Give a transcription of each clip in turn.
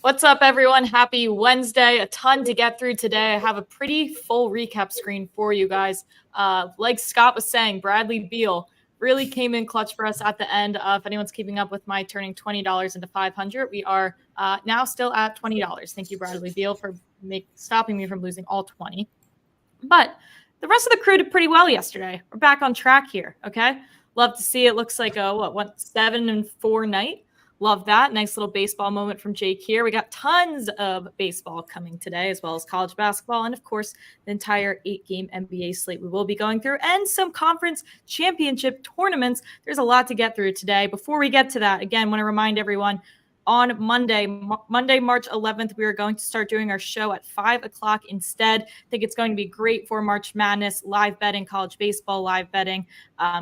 What's up, everyone? Happy Wednesday. A ton to get through today. I have a pretty full recap screen for you guys. Like Scott was saying, Bradley Beal really came in clutch for us at the end. If anyone's keeping up with my turning $20 into $500, we are now still at $20. Thank you, Bradley Beal, for stopping me from losing all 20. But the rest of the crew did pretty well yesterday. We're back on track here, okay? Love to see it. Looks like a 7-4 night. Love that. Nice little baseball moment from Jake here. We got tons of baseball coming today, as well as college basketball, and of course, the entire 8-game NBA slate we will be going through, and some conference championship tournaments. There's a lot to get through today. Before we get to that, again, want to remind everyone, on Monday, March 11th, we are going to start doing our show at 5 o'clock instead. I think it's going to be great for March Madness, live betting, college baseball, live betting,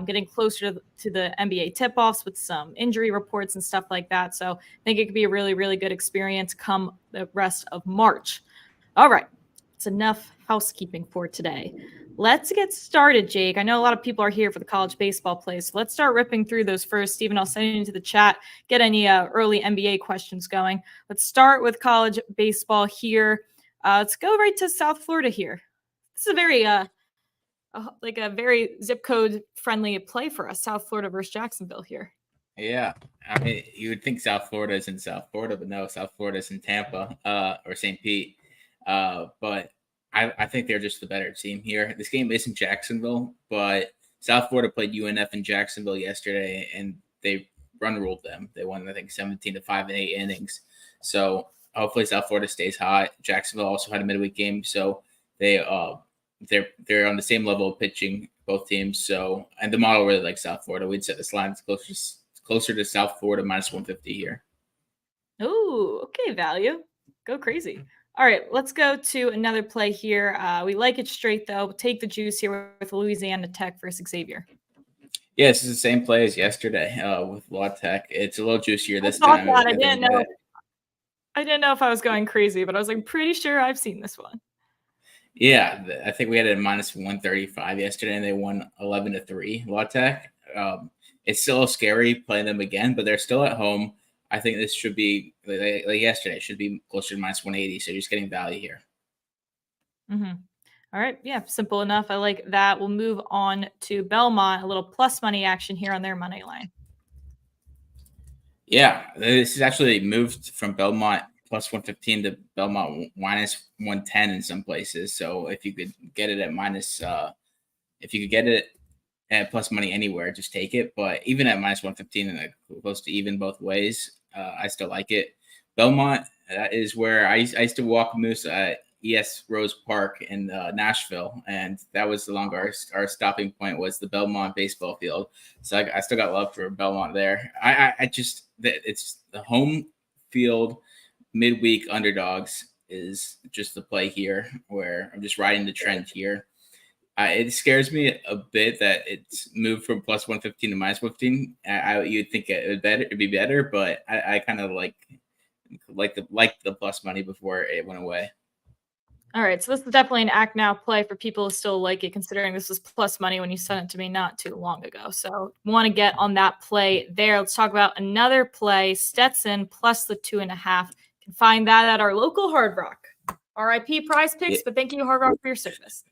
getting closer to the NBA tip-offs with some injury reports and stuff like that. So I think it could be a really, really good experience come the rest of March. All right, it's enough housekeeping for today. Let's get started, Jake. I know a lot of people are here for the college baseball plays, so let's start ripping through those first. Steven, I'll send you into the chat, get any early NBA questions going. Let's start with college baseball here. Let's go right to South Florida here. This is a very, a very zip code friendly play for us, South Florida versus Jacksonville here. Yeah, I mean, you would think South Florida is in South Florida, but no, South Florida is in Tampa or St. Pete. But I think they're just the better team here. This game isn't Jacksonville, but South Florida played UNF in Jacksonville yesterday, and they run-ruled them. They won, I think, 17-5 in 8 innings. So hopefully South Florida stays hot. Jacksonville also had a midweek game, so they're on the same level of pitching, both teams. So, and the model really likes South Florida. We'd set this line closer to South Florida -150 here. Oh, okay, value. Go crazy. All right, let's go to another play here. We like it straight, though. Take the juice here with Louisiana Tech versus Xavier. Yeah, this is the same play as yesterday with La Tech. It's a little juicier this time. I didn't know if I was going crazy, but I was like pretty sure I've seen this one. Yeah, I think we had a -135 yesterday, and they won 11-3. La Tech. It's still scary playing them again, but they're still at home. I think this should be like yesterday. It should be closer to -180. So you're just getting value here. Mm-hmm. All right. Yeah. Simple enough. I like that. We'll move on to Belmont, a little plus money action here on their money line. Yeah. This is actually moved from Belmont +115 to Belmont -110 in some places. So if you could get it at at plus money anywhere, just take it. But even at -115 and close to even both ways, I still like it. Belmont is where I used to walk moose at ES Rose Park in Nashville, and that was our stopping point was the Belmont baseball field. So I still got love for Belmont there. It's the home field midweek underdogs is just the play here, where I'm just riding the trend here. It scares me a bit that it's moved from +115 to -115. You'd think it'd be better, but I kind of like the plus money before it went away. All right, so this is definitely an act now play for people who still like it, considering this was plus money when you sent it to me not too long ago. So want to get on that play there. Let's talk about another play, Stetson plus the 2.5. You can find that at our local Hard Rock. RIP Prize Picks, but thank you, Hard Rock, for your service.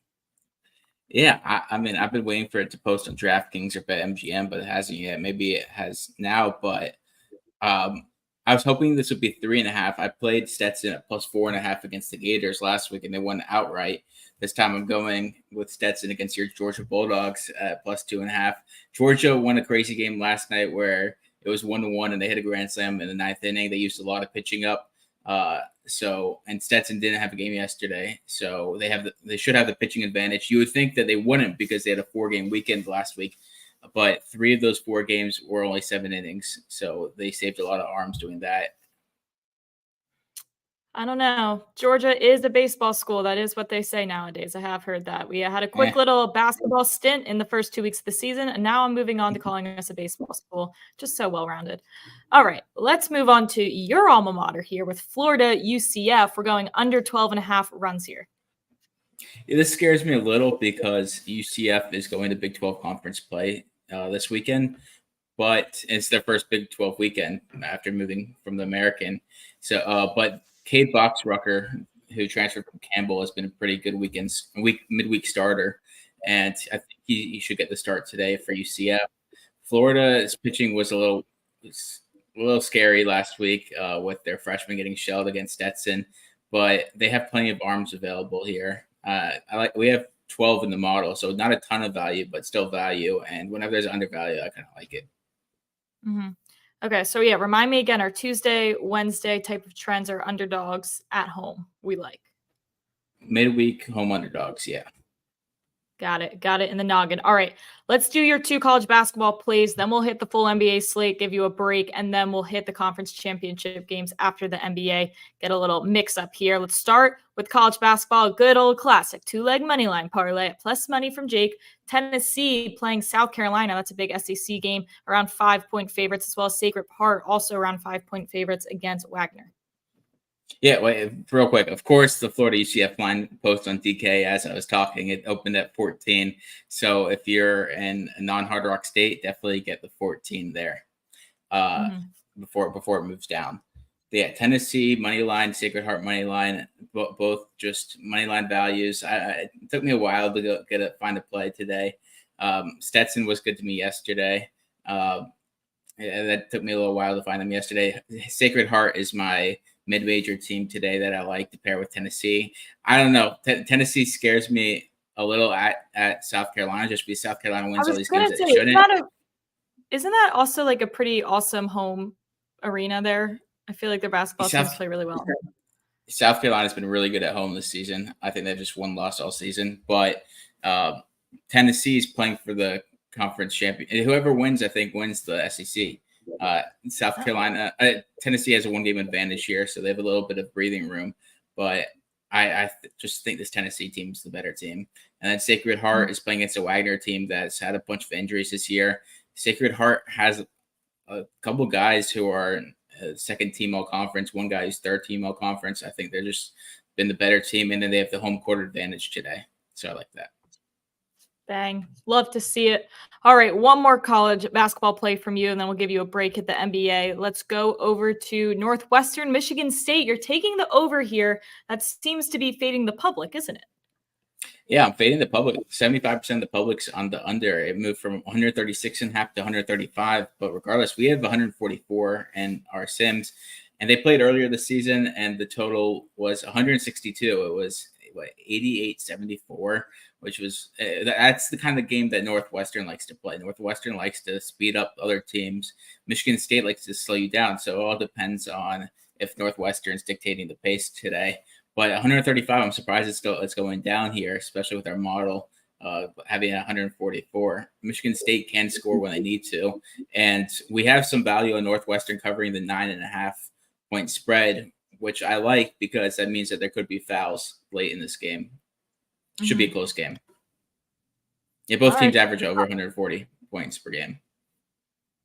Yeah, I mean, I've been waiting for it to post on DraftKings or BetMGM, but it hasn't yet. Maybe it has now, but I was hoping this would be 3.5. I played Stetson at +4.5 against the Gators last week, and they won outright. This time I'm going with Stetson against your Georgia Bulldogs at +2.5. Georgia won a crazy game last night where it was 1-1, and they hit a grand slam in the 9th inning. They used a lot of pitching up. And Stetson didn't have a game yesterday, so they should have the pitching advantage. You would think that they wouldn't because they had a 4-game weekend last week, but 3 of those 4 games were only 7 innings, so they saved a lot of arms doing that. I don't know. Georgia is a baseball school. That is what they say nowadays. I have heard that. We had a quick little basketball stint in the first 2 weeks of the season, and now I'm moving on to calling us a baseball school. Just so well-rounded. All right, let's move on to your alma mater here with Florida UCF. We're going under 12.5 runs here. Yeah, this scares me a little because UCF is going to Big 12 conference play this weekend. but it's their first Big 12 weekend after moving from the American. So, but Cade Boxrucker, who transferred from Campbell, has been a pretty good midweek starter, and I think he should get the start today for UCF. Florida's pitching was a little scary last week with their freshman getting shelled against Stetson, but they have plenty of arms available here. We have 12 in the model, so not a ton of value, but still value. And whenever there's undervalue, I kind of like it. Mm-hmm. Okay, so yeah, remind me again, our Tuesday, Wednesday type of trends are underdogs at home. We like midweek home underdogs. Yeah. Got it in the noggin. All right, let's do your 2 college basketball plays. Then we'll hit the full NBA slate, give you a break, and then we'll hit the conference championship games after the NBA. Get a little mix up here. Let's start with college basketball. A good old classic 2-leg money line parlay at plus money from Jake. Tennessee playing South Carolina. That's a big SEC game. Around 5-point favorites, as well as Sacred Heart, also around 5-point favorites against Wagner. Yeah, wait, real quick. Of course, the Florida UCF line post on DK as I was talking, it opened at 14. So if you're in a non-Hard Rock state, definitely get the 14 there before it moves down. Yeah, Tennessee money line, Sacred Heart money line, both just money line values. It took me a while to find a play today. Stetson was good to me yesterday. That took me a little while to find them yesterday. Sacred Heart is my mid-major team today that I like to pair with Tennessee. I don't know. Tennessee scares me a little at South Carolina, just because South Carolina wins all these games that it shouldn't. Isn't that also like a pretty awesome home arena there? I feel like their basketball teams play really well. South Carolina's been really good at home this season. I think they've just one loss all season. But Tennessee is playing for the conference champion. And whoever wins, I think, wins the SEC. South Carolina, Tennessee has a 1-game advantage here, so they have a little bit of breathing room. But I just think this Tennessee team is the better team. And then Sacred Heart is playing against a Wagner team that's had a bunch of injuries this year. Sacred Heart has a couple guys who are second team all conference, one guy who's third team all conference. I think they're just been the better team, and then they have the home court advantage today. So I like that. Bang. Love to see it. All right, one more college basketball play from you, and then we'll give you a break at the NBA. Let's go over to Northwestern Michigan State. You're taking the over here. That seems to be fading the public, isn't it? Yeah, I'm fading the public. 75% of the public's on the under. It moved from 136.5 to 135. But regardless, we have 144 in our Sims. And they played earlier this season, and the total was 162. It was 88-74, which was that's the kind of game that Northwestern likes to play. Northwestern likes to speed up other teams. Michigan State likes to slow you down. So it all depends on if Northwestern's dictating the pace today. But 135, I'm surprised it's going down here, especially with our model having 144. Michigan State can score when they need to. And we have some value on Northwestern covering the 9.5-point spread, which I like because that means that there could be fouls late in this game. Should be a close game. Yeah, both teams average over 140 points per game.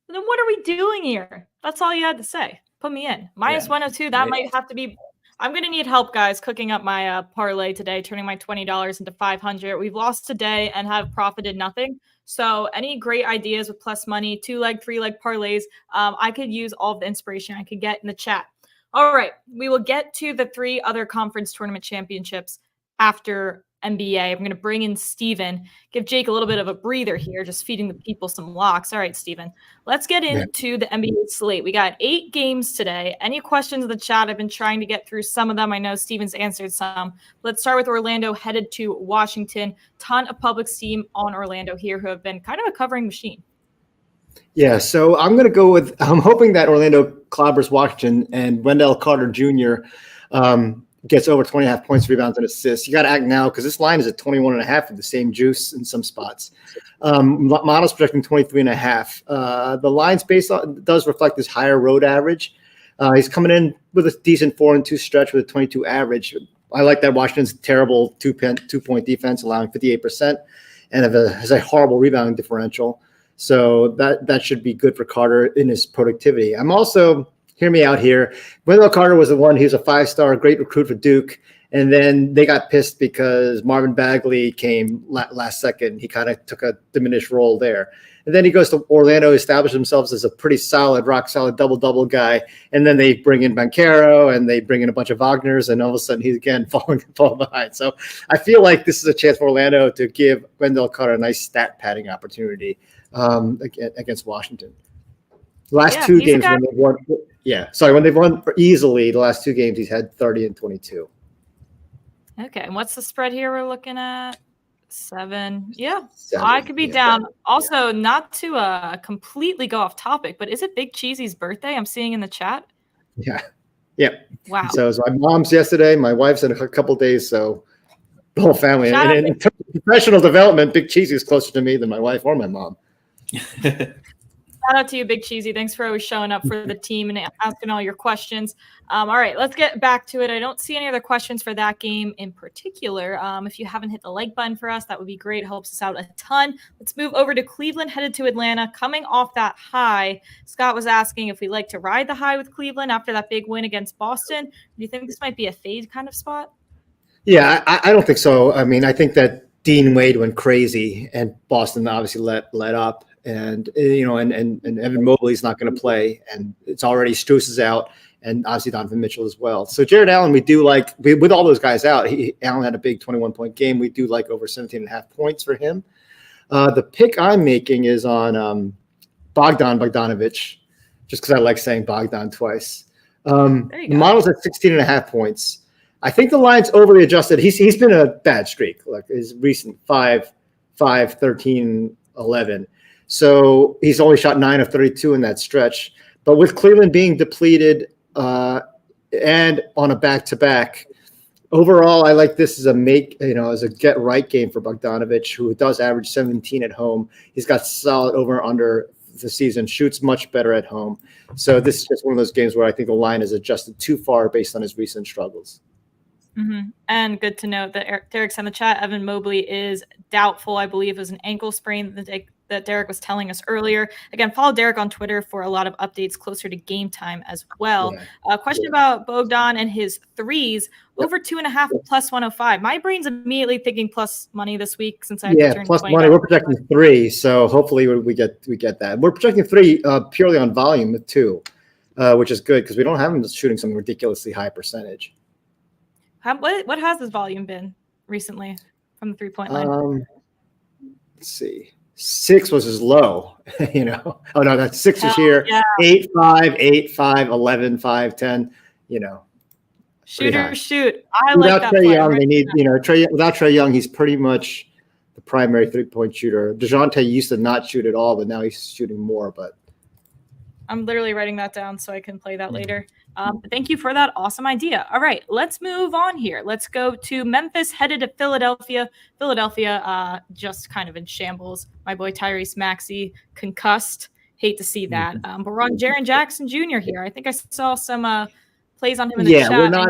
Then what are we doing here? That's all you had to say. Put me in. Minus 102, that might have to be – I'm going to need help, guys, cooking up my parlay today, turning my $20 into $500. We've lost today and have profited nothing. So any great ideas with plus money, 2-leg, 3-leg parlays, I could use all of the inspiration I could get in the chat. All right, we will get to the 3 other conference tournament championships after NBA. I'm going to bring in Steven, give Jake a little bit of a breather here, just feeding the people some locks. All right, Steven, let's get into the NBA slate. We got 8 games today. Any questions in the chat? I've been trying to get through some of them. I know Steven's answered some. Let's start with Orlando headed to Washington. Ton of public steam on Orlando here who have been kind of a covering machine. Yeah, so I'm going to go with – I'm hoping that Orlando clobbers Washington and Wendell Carter Jr. Gets over 20.5 points, rebounds, and assists. You got to act now because this line is at 21.5 with the same juice in some spots. Model's projecting 23.5. The line space does reflect this higher road average. He's coming in with a decent 4-2 stretch with a 22 average. I like that Washington's terrible two-point defense, allowing 58%, and has a horrible rebounding differential. So that should be good for Carter in his productivity. I'm also – hear me out here. Wendell Carter was the one. He was a 5-star, great recruit for Duke, And then they got pissed because Marvin Bagley came last second. He kind of took a diminished role there. And then he goes to Orlando, established themselves as a pretty solid, rock solid double-double guy. And then they bring in Banchero and they bring in a bunch of Wagners, and all of a sudden he's again falling behind. So I feel like this is a chance for Orlando to give Wendell Carter a nice stat padding opportunity against Washington. Last two games when they've won, when they've won easily, the last two games he's had 30 and 22. Okay, and what's the spread here we're looking at? 7. Yeah, 7. I could be down. Also, not to completely go off topic, but is it Big Cheesy's birthday? I'm seeing in the chat. Yeah. Wow. So it was my mom's yesterday, my wife's in a couple of days, so the whole family. And in terms of professional development, Big Cheesy is closer to me than my wife or my mom. Shout out to you, Big Cheesy. Thanks for always showing up for the team and asking all your questions. All right, let's get back to it. I don't see any other questions for that game in particular. If you haven't hit the like button for us, that would be great. It helps us out a ton. Let's move over to Cleveland, headed to Atlanta. Coming off that high, Scott was asking if we like to ride the high with Cleveland after that big win against Boston. Do you think this might be a fade kind of spot? Yeah, I don't think so. I mean, I think that Dean Wade went crazy, and Boston obviously let up. And and Evan Mobley's not going to play, and it's already Strus is out, and obviously Donovan Mitchell as well. So Jared Allen, we do like with all those guys out. Allen had a big 21-point game. We do like over 17.5 points for him. The pick I'm making is on Bogdanovich, just because I like saying Bogdan twice. The model's at 16.5 points. I think the line's overly adjusted. He's been a bad streak. Like his recent 5, 13, 11. So he's only shot 9 of 32 in that stretch. But with Cleveland being depleted and on a back-to-back, overall, I like this as a get-right game for Bogdanovich, who does average 17 at home. He's got solid over-under the season, shoots much better at home. So this is just one of those games where I think the line is adjusted too far based on his recent struggles. Mm-hmm. And good to note that Derek's in the chat. Evan Mobley is doubtful. I believe it was an ankle sprain that Derek was telling us earlier. Again, follow Derek on Twitter for a lot of updates closer to game time as well. Question about Bogdan and his threes, over 2.5 plus 105. My brain's immediately thinking plus money this week since I had to turn plus money. We're projecting 3, so hopefully we get that. We're projecting 3 purely on volume too, which is good because we don't have him shooting some ridiculously high percentage. What has his volume been recently from the 3-point line? Let's see. 6 was his low, Oh no, that's 6 is here. Yeah. 8, 5, 8, 5, 11, 5, 10. Shoot. I like that. Trae Young, they need. Without Trae Young, he's pretty much the primary 3-point shooter. DeJounte used to not shoot at all, but now he's shooting more. But I'm literally writing that down so I can play that later. Thank you for that awesome idea. All right, let's move on here. Let's go to Memphis, headed to Philadelphia. Philadelphia just kind of in shambles. My boy Tyrese Maxey concussed. Hate to see that. But we're on Jaren Jackson Jr. here. I think I saw some plays on him in the chat. We're not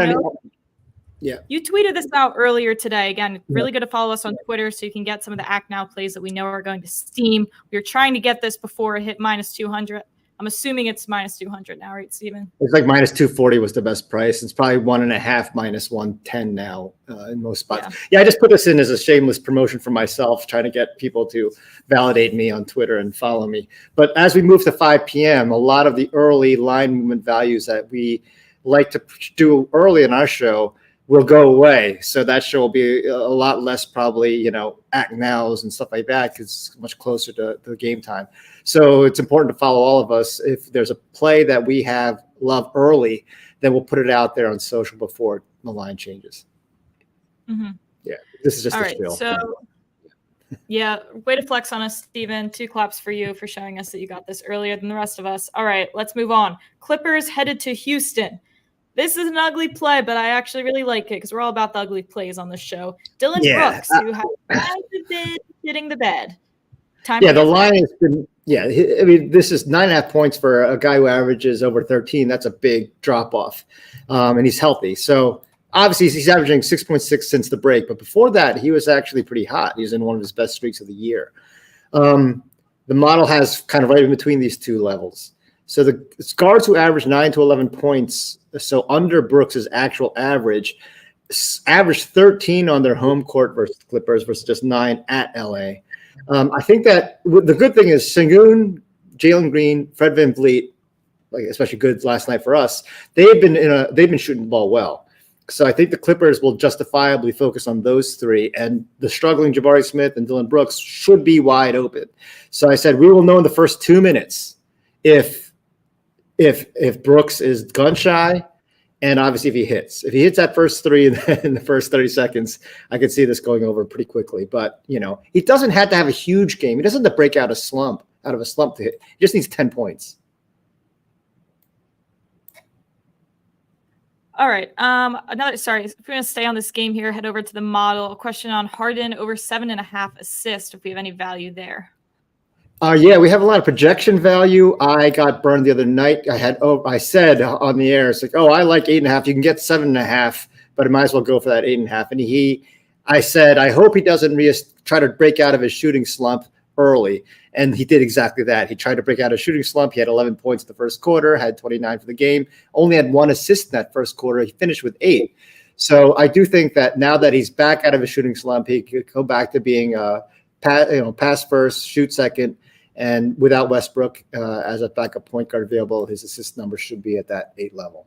You tweeted this out earlier today. Again, really good to follow us on Twitter so you can get some of the Act Now plays that we know are going to steam. We were trying to get this before it hit minus 200. I'm assuming it's minus 200 now, right, Steven? It's like minus 240 was the best price. It's probably 1.5 minus 110 now in most spots. Yeah, I just put this in as a shameless promotion for myself, trying to get people to validate me on Twitter and follow me. But as we move to 5 p.m., a lot of the early line movement values that we like to do early in our show will go away. So that show will be a lot less probably, act nows and stuff like that because it's much closer to the game time. So it's important to follow all of us. If there's a play that we have love early, then we'll put it out there on social before the line changes. Mm-hmm. Yeah, this is just all a right, spiel. So, yeah, way to flex on us, Steven. 2 claps for you for showing us that you got this earlier than the rest of us. All right, let's move on. Clippers headed to Houston. This is an ugly play, but I actually really like it because we're all about the ugly plays on this show. Dylan Brooks, who has kind of been hitting the bed. The line has been, I mean, this is 9.5 points for a guy who averages over 13. That's a big drop off. And he's healthy. So obviously he's averaging 6.6 since the break. But before that, he was actually pretty hot. He was in one of his best streaks of the year. The model has kind of right in between these two levels. So the guards who average 9 to 11 points, so under Brooks's actual average, averaged 13 on their home court versus Clippers versus just 9 at LA. I think that the good thing is Sengun, Jalen Green, Fred VanVleet, like especially good last night for us. They've been shooting the ball well. So I think the Clippers will justifiably focus on those three, and the struggling Jabari Smith and Dylan Brooks should be wide open. So I said we will know in the first 2 minutes if Brooks is gun shy, and obviously if he hits that first three in the first 30 seconds, I could see this going over pretty quickly. But he doesn't have to have a huge game. He doesn't have to break out of a slump to hit. He just needs 10 points. All right. If we're going to stay on this game here, head over to the model. A question on Harden over 7.5 assists, if we have any value there. Yeah, we have a lot of projection value. I got burned the other night. I said on the air, it's like, I like 8.5. You can get 7.5, but I might as well go for that 8.5. And I said, I hope he doesn't try to break out of his shooting slump early. And he did exactly that. He tried to break out a shooting slump. He had 11 points in the first quarter, had 29 for the game, only had 1 assist in that first quarter. He finished with 8. So I do think that now that he's back out of his shooting slump, he could go back to being pass first, shoot second. And without Westbrook as a backup point guard available, his assist number should be at that 8 level.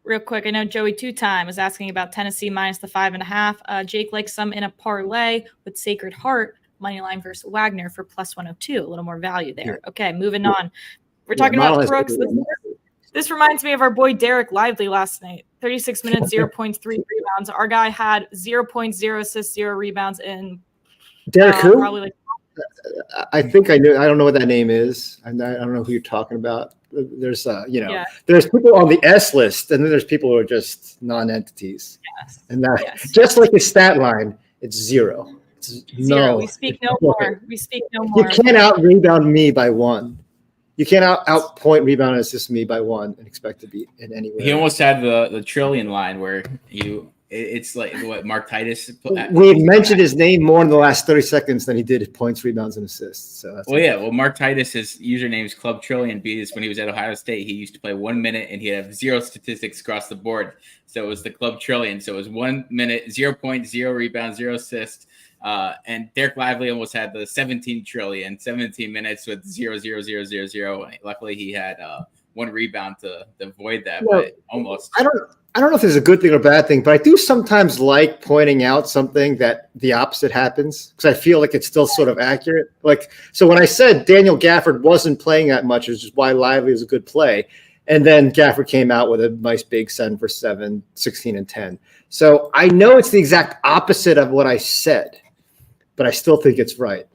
Real quick, I know Joey Two-Time was asking about Tennessee minus the 5.5. Jake likes some in a parlay with Sacred Heart, money line versus Wagner for plus 102. A little more value there. Yeah. Okay, moving on. We're talking about Brooks. This reminds me of our boy Derek Lively last night. 36 minutes, 0.3 rebounds. Our guy had 0.0 assists, 0 rebounds in Derek who? Probably I think I know. I don't know what that name is. I don't know who you're talking about. There's there's people on the S list, and then there's people who are just non-entities. Yes. And that just like the stat line, it's 0. It's 0. No. We speak no more. You can't out rebound me by 1. You can't out point rebound and assist me by 1 and expect to be in any way. He almost had the trillion line where it's like what Mark Titus. We mentioned his name more in the last 30 seconds than he did points, rebounds, and assists. So that's Mark Titus, his username is Club Trillion because when he was at Ohio State, he used to play 1 minute and he'd have 0 statistics across the board. So it was the Club Trillion. So it was 1 minute, 0 points, 0 rebounds, 0 assists. And Derek Lively almost had the 17 trillion, 17 minutes with 0, 0, 0, 0, 0. Luckily, he had 1 rebound to avoid that, but almost. I don't know if it's a good thing or a bad thing, but I do sometimes like pointing out something that the opposite happens because I feel like it's still sort of accurate. So when I said Daniel Gafford wasn't playing that much, which is why Lively was a good play, and then Gafford came out with a nice big 7 for 7, 16 and 10. So I know it's the exact opposite of what I said, but I still think it's right.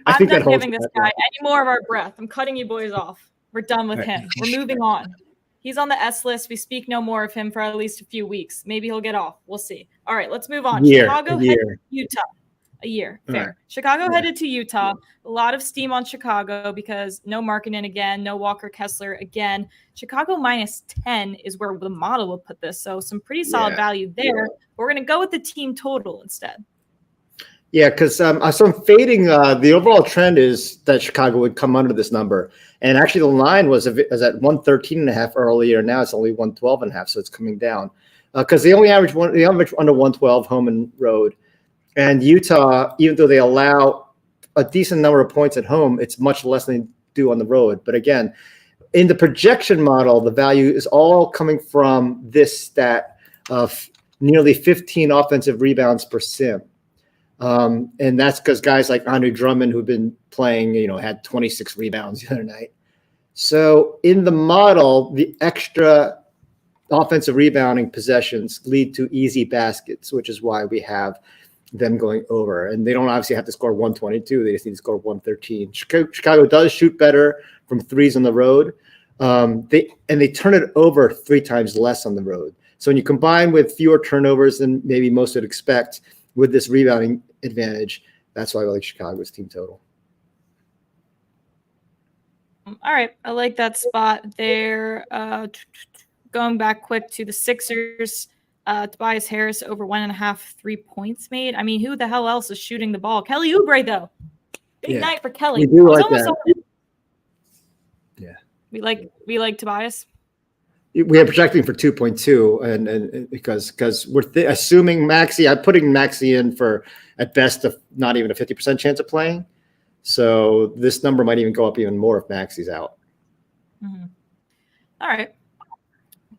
I'm not giving this guy any more of our breath. I'm cutting you boys off. We're done with him. We're moving on. He's on the S list. We speak no more of him for at least a few weeks. Maybe he'll get off. We'll see. All right, let's move on. Chicago headed to Utah. A year. Fair. Right. Chicago headed to Utah. A lot of steam on Chicago because no Markkanen again, no Walker Kessler again. Chicago minus 10 is where the model will put this. So some pretty solid value there. We're going to go with the team total instead. Yeah, because so I'm fading. The overall trend is that Chicago would come under this number. And actually the line was at 113.5 earlier. Now it's only 112.5, so it's coming down. Because they average under 112 home and road. And Utah, even though they allow a decent number of points at home, it's much less than they do on the road. But again, in the projection model, the value is all coming from this stat of nearly 15 offensive rebounds per sim. And that's because guys like Andre Drummond, who've been playing, had 26 rebounds the other night. So in the model, the extra offensive rebounding possessions lead to easy baskets, which is why we have them going over. And they don't obviously have to score 122. They just need to score 113. Chicago does shoot better from threes on the road. They turn it over 3 times less on the road. So when you combine with fewer turnovers than maybe most would expect with this rebounding advantage, that's why I like Chicago's team total. All right. I like that spot there. Going back quick to the Sixers, Tobias Harris over 1.5 3 points made. I mean, who the hell else is shooting the ball? Kelly Oubre, though. Big night for Kelly. We do like that. We like Tobias. we are projecting for 2.2, and because we're assuming Maxey. I'm putting Maxey in for at best not even a 50% chance of playing. So this number might even go up even more if Maxey's out. Mm-hmm. All right.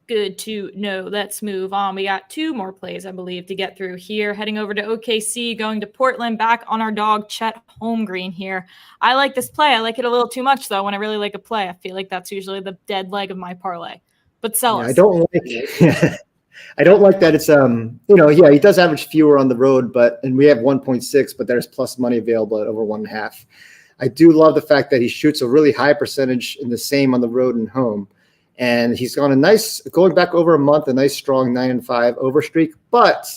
Good to know. Let's move on. We got 2 more plays, I believe, to get through here. Heading over to OKC, going to Portland, back on our dog, Chet Holmgren here. I like this play. I like it a little too much, though, when I really like a play. I feel like that's usually the dead leg of my parlay. But sell us. I don't like I don't like that it's he does average fewer on the road, and we have 1.6, but there's plus money available at over 1.5. I do love the fact that he shoots a really high percentage in the same on the road and home. And he's on going back over a month, a nice strong 9-5 over streak, but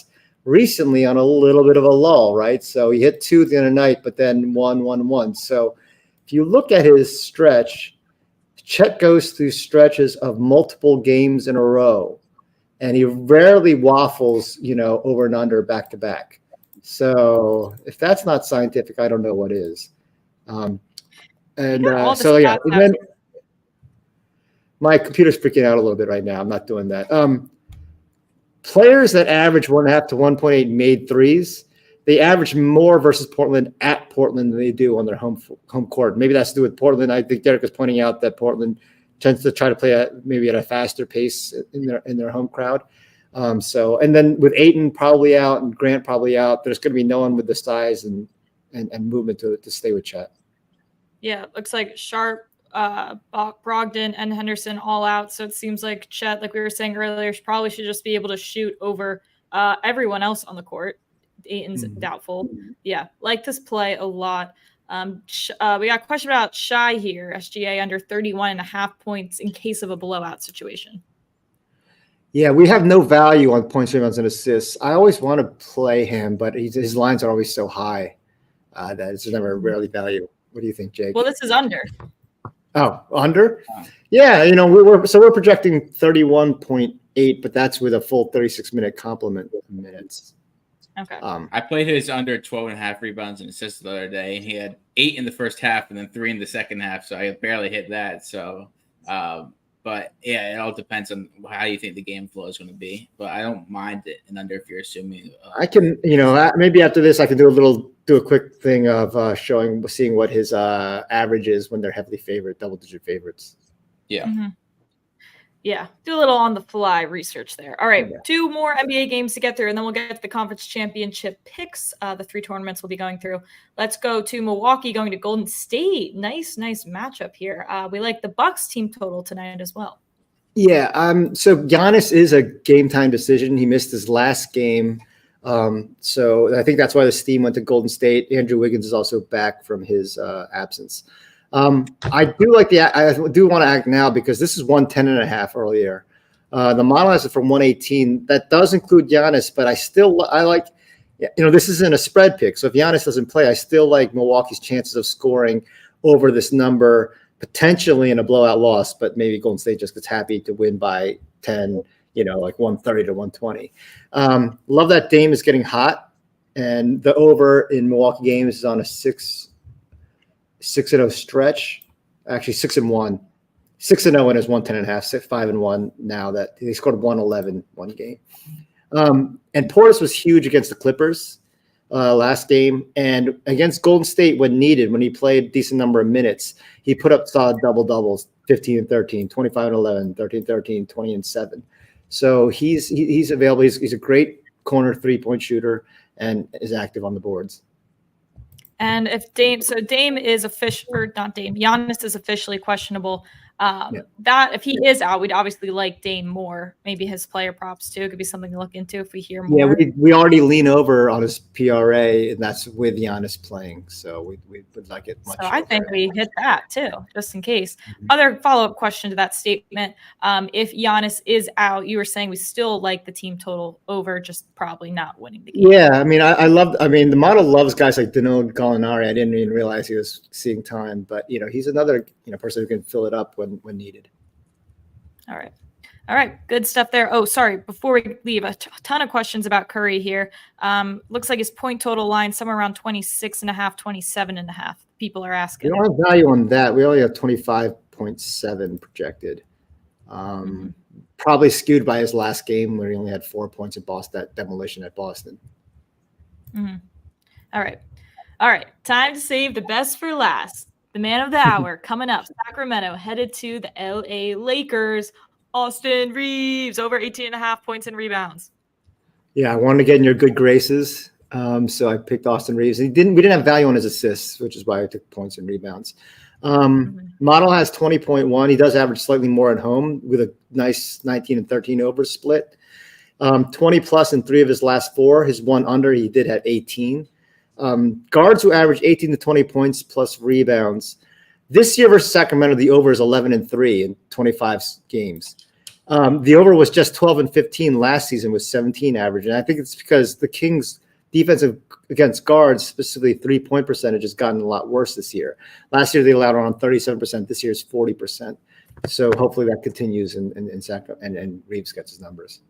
recently on a little bit of a lull, right? So he hit 2 the other night, but then 1-1-1. So if you look at his stretch, Chet goes through stretches of multiple games in a row, and he rarely waffles, over and under back to back. So if that's not scientific, I don't know what is. My computer's freaking out a little bit right now. I'm not doing that. Players that average 1.5 to 1.8 made threes, they average more versus Portland at Portland than they do on their home court. Maybe that's to do with Portland. I think Derek is pointing out that Portland tends to try to play maybe at a faster pace in their home crowd. And then with Ayton probably out and Grant probably out, there's going to be no one with the size and movement to stay with Chet. Yeah, it looks like Sharp, Brogdon, and Henderson all out. So it seems like Chet, like we were saying earlier, probably should just be able to shoot over everyone else on the court. Ayton's doubtful. Yeah, like this play a lot. We got a question about Shai here. SGA under 31.5 points in case of a blowout situation. Yeah, we have no value on points, rebounds, and assists. I always want to play him, but his lines are always so high that it's never rarely value. What do you think, Jake? Well, this is under. Oh, under? Yeah, we're projecting 31.8, but that's with a full 36-minute complement minutes. Okay. I played his under 12.5 rebounds and assists the other day, and he had 8 in the first half and then 3 in the second half, so I barely hit that. So, but yeah, it all depends on how you think the game flow is going to be. But I don't mind it and under if you're assuming. I can, maybe after this I can do a quick thing of seeing what his average is when they're heavily favored, double-digit favorites. Yeah. Mm-hmm. Yeah, do a little on the fly research there. All right, 2 more NBA games to get through, and then we'll get to the conference championship picks. The 3 tournaments we'll be going through. Let's go to Milwaukee going to Golden State. Nice matchup here. We like the Bucks team total tonight as well. Yeah, so Giannis is a game time decision. He missed his last game. So I think that's why the steam went to Golden State. Andrew Wiggins is also back from his absence. I do want to act now because this is 110.5 earlier. The model has it from 118. That does include Giannis, but I like, this isn't a spread pick. So if Giannis doesn't play, I still like Milwaukee's chances of scoring over this number, potentially in a blowout loss, but maybe Golden State just gets happy to win by 10, like 130 to 120. Love that Dame is getting hot, and the over in Milwaukee games is on a 6-0 stretch, actually 6-1, 6-0 in his 110.5, 5-1 now that they scored 111 one game. And Portis was huge against the Clippers last game, and against Golden State when needed, when he played a decent number of minutes, he put up solid double doubles, 15 and 13, 25 and 11, 13, 13, 20 and 7. So he's available. He's a great corner 3-point shooter and is active on the boards. And if Giannis is officially questionable. That if he is out, we'd obviously like Dame more. Maybe his player props too. It could be something to look into if we hear more. Yeah, we already lean over on his PRA, and that's with Giannis playing. So we would like it much. So I think we hit that too, just in case. Other follow-up question to that statement: if Giannis is out, you were saying we still like the team total over, just probably not winning the game. Yeah, I mean, the model loves guys like Danilo Gallinari. I didn't even realize he was seeing time, but he's another person who can fill it up when needed. All right. Good stuff there. Oh, sorry. Before we leave, a ton of questions about Curry here. Looks like his point total line somewhere around 26.5, 27.5. People are asking. We don't have value on that. We only have 25.7 projected. probably skewed by his last game where he only had 4 points at Boston, that demolition at Boston. Mm-hmm. All right. Time to save the best for last. The man of the hour coming up. Sacramento headed to the LA Lakers. Austin Reeves over 18.5 points and rebounds. Yeah, I wanted to get in your good graces. So I picked Austin Reeves. We didn't have value on his assists, which is why I took points and rebounds. Model has 20.1. He does average slightly more at home with a nice 19 and 13 over split. 20 plus in 3 of his last 4. His 1 under, he did have 18. Guards who average 18 to 20 points plus rebounds. This year versus Sacramento, the over is 11 and 3 in 25 games. The over was just 12 and 15 last season with 17 average. And I think it's because the Kings' defensive against guards, specifically 3-point percentage, has gotten a lot worse this year. Last year, they allowed around 37%. This year is 40%. So hopefully that continues in Sacramento and Reeves gets his numbers.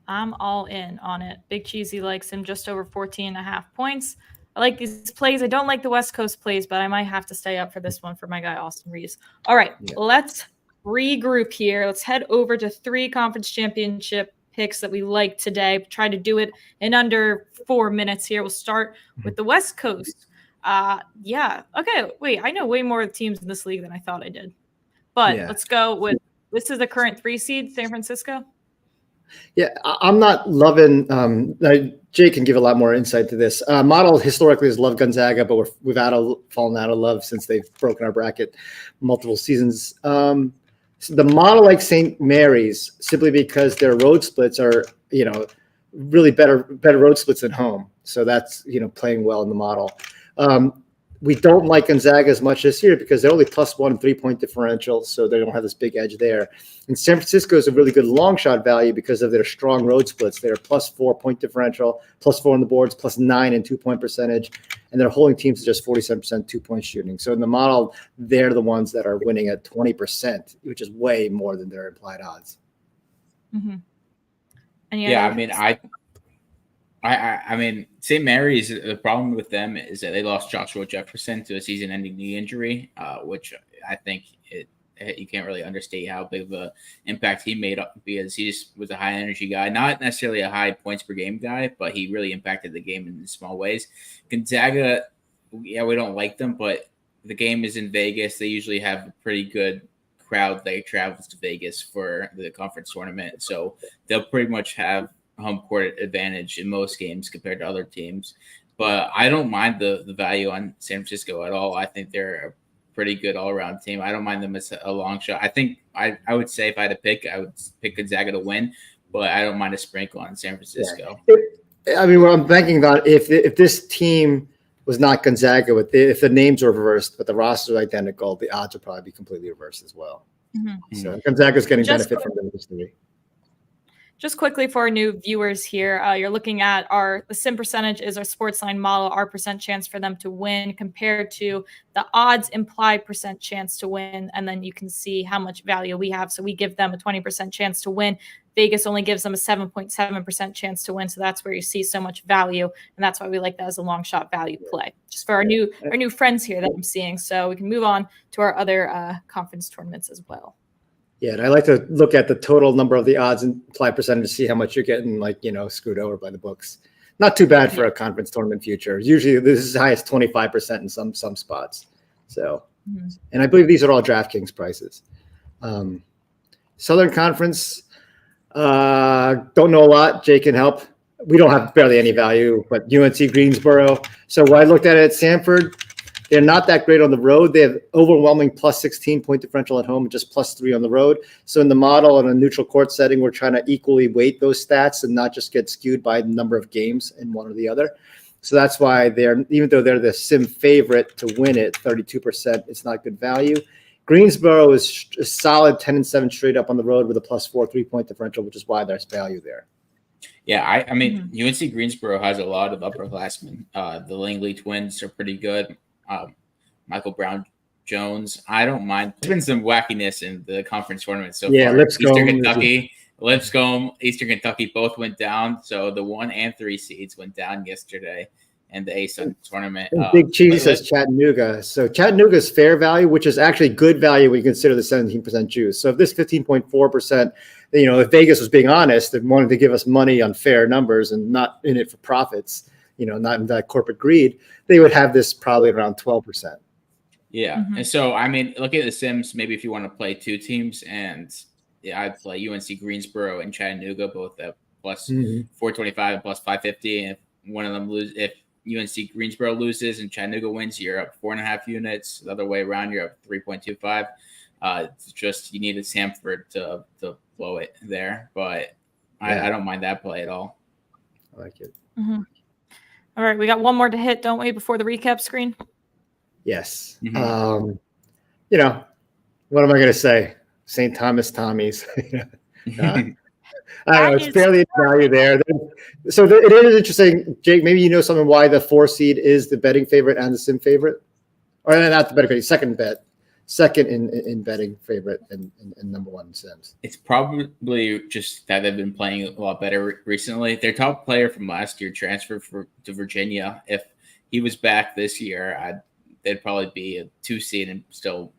I'm all in on it. Big Cheesy likes him just over 14.5 points. I like these plays. I don't like the West Coast plays, but I might have to stay up for this one for my guy, Austin Reeves. All right, Let's regroup here. Let's head over to 3 conference championship picks that we like today. Try to do it in under 4 minutes here. We'll start with the West Coast. Okay. Wait, I know way more teams in this league than I thought I did. But let's go with, this is the current 3 seed, San Francisco. Yeah, I'm not loving Jay can give a lot more insight to this. Model historically has loved Gonzaga, but we've fallen out of love since they've broken our bracket multiple seasons. So the model like St. Mary's simply because their road splits are, really better road splits than home. So that's, playing well in the model. We don't like Gonzaga as much this year because they're only +1 3-point differential, so they don't have this big edge there. And San Francisco is a really good long shot value because of their strong road splits. They're +4 point differential, +4 on the boards, +9 in 2-point percentage, and they're holding teams to just 47% 2-point shooting. So in the model, they're the ones that are winning at 20%, which is way more than their implied odds. Mm-hmm. And I mean, St. Mary's, the problem with them is that they lost Joshua Jefferson to a season-ending knee injury, which I think you can't really understate how big of an impact he made up because he just was a high-energy guy, not necessarily a high points-per-game guy, but he really impacted the game in small ways. Gonzaga, we don't like them, but the game is in Vegas. They usually have a pretty good crowd that travels to Vegas for the conference tournament, so they'll pretty much have home court advantage in most games compared to other teams. But I don't mind the value on San Francisco at all. I think they're a pretty good all-around team. I don't mind them as a long shot. I think I would say if I had to pick, I would pick Gonzaga to win, but I don't mind a sprinkle on San Francisco. Yeah. What I'm thinking about, if this team was not Gonzaga, if the names were reversed, but the rosters are identical, the odds would probably be completely reversed as well. Mm-hmm. So Gonzaga's getting benefit from the history. Just quickly for our new viewers here, you're looking at the sim percentage is our Sportsline model, our percent chance for them to win compared to the odds implied percent chance to win. And then you can see how much value we have. So we give them a 20% chance to win. Vegas only gives them a 7.7% chance to win. So that's where you see so much value. And that's why we like that as a long shot value play, just for our new friends here that I'm seeing. So we can move on to our other conference tournaments as well. Yeah, and I like to look at the total number of the odds and apply percentage to see how much you're getting, screwed over by the books. Not too bad for a conference tournament future. Usually this is as high as 25% in some spots. So, and I believe these are all DraftKings prices. Southern Conference, don't know a lot. Jay can help. We don't have barely any value, but UNC Greensboro. So when I looked at it at Sanford, they're not that great on the road. They have overwhelming +16 point differential at home and just +3 on the road. So in the model, in a neutral court setting, we're trying to equally weight those stats and not just get skewed by the number of games in one or the other. So that's why even though they're the sim favorite to win it, 32%, it's not good value. Greensboro is a solid 10-7 straight up on the road with a +4 3-point differential, which is why there's value there. Yeah, I mean, UNC Greensboro has a lot of upperclassmen. The Langley twins are pretty good. Michael Brown Jones. I don't mind. There's been some wackiness in the conference tournament so far. Lipscomb, Eastern Kentucky both went down. So the 1 and 3 seeds went down yesterday. in the ASUN tournament. Big Cheesy says Chattanooga. So Chattanooga is fair value, which is actually good value when you consider the 17% juice. So if this 15.4%, if Vegas was being honest, they wanted to give us money on fair numbers and not in it for profits, not in that corporate greed, they would have this probably around 12%. Yeah. Mm-hmm. And so, I mean, look at the Sims, maybe if you want to play two teams, and I'd play UNC Greensboro and Chattanooga, both at plus 425 and plus 550. And if one of them if UNC Greensboro loses and Chattanooga wins, you're up 4.5 units. The other way around, you're up 3.25. It's just you needed Samford to blow it there, but I don't mind that play at all. I like it. Mm-hmm. All right, we got one more to hit, don't we, before the recap screen? Yes. Mm-hmm. What am I going to say? St. Thomas Tommies. I don't know. It's fairly value there. So it is interesting, Jake. Maybe you know something why the 4 seed is the betting favorite and the sim favorite, or not the betting favorite, second in betting favorite and number 1 in sims. It's probably just that they've been playing a lot better recently. Their top player from last year transferred to Virginia. If he was back this year, they'd probably be a 2 seed and still.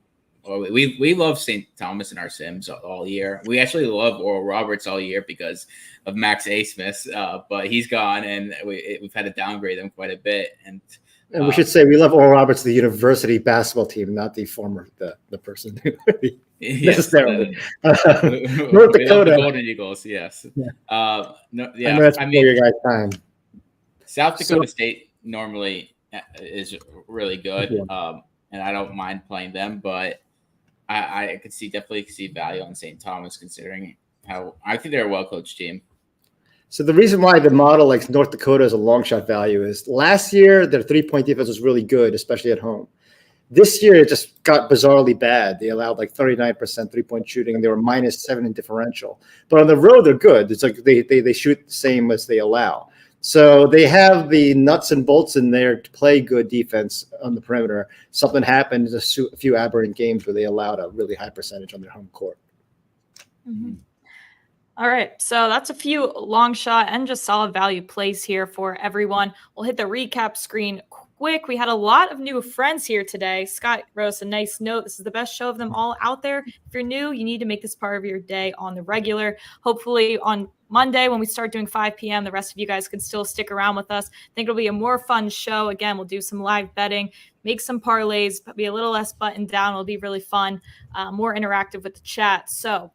We love St. Thomas in our sims all year. We actually love Oral Roberts all year because of Max Asmus, but he's gone, and we've had to downgrade them quite a bit. And we should say we love Oral Roberts, the university basketball team, not the former the person necessarily. North Dakota, the Golden Eagles, yes. I know that's before your guys' time. South Dakota State normally is really good, and I don't mind playing them, but I could definitely see value on St. Thomas considering how I think they're a well-coached team. So the reason why the model likes North Dakota as a long shot value is last year their 3-point defense was really good, especially at home. This year it just got bizarrely bad. They allowed like 39% 3-point shooting, and they were -7 in differential. But on the road they're good. It's like they shoot the same as they allow. So they have the nuts and bolts in there to play good defense on the perimeter. Something happened in a few aberrant games where they allowed a really high percentage on their home court. Mm-hmm. All right, so that's a few long shot and just solid value plays here for everyone. We'll hit the recap screen quick. We had a lot of new friends here today. Scott wrote us a nice note. This is the best show of them all out there. If you're new, you need to make this part of your day on the regular. Hopefully on Monday when we start doing 5 p.m., the rest of you guys can still stick around with us. I think it'll be a more fun show. Again, we'll do some live betting, make some parlays, be a little less buttoned down. It'll be really fun, more interactive with the chat. So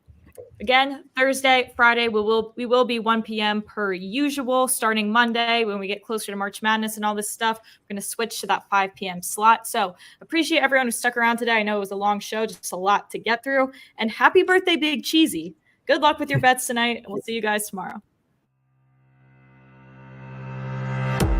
again, Thursday, Friday, we will be 1 p.m. per usual. Starting Monday, when we get closer to March Madness and all this stuff, we're going to switch to that 5 p.m. slot. So appreciate everyone who stuck around today. I know it was a long show, just a lot to get through. And happy birthday, Big Cheesy. Good luck with your bets tonight, and we'll see you guys tomorrow.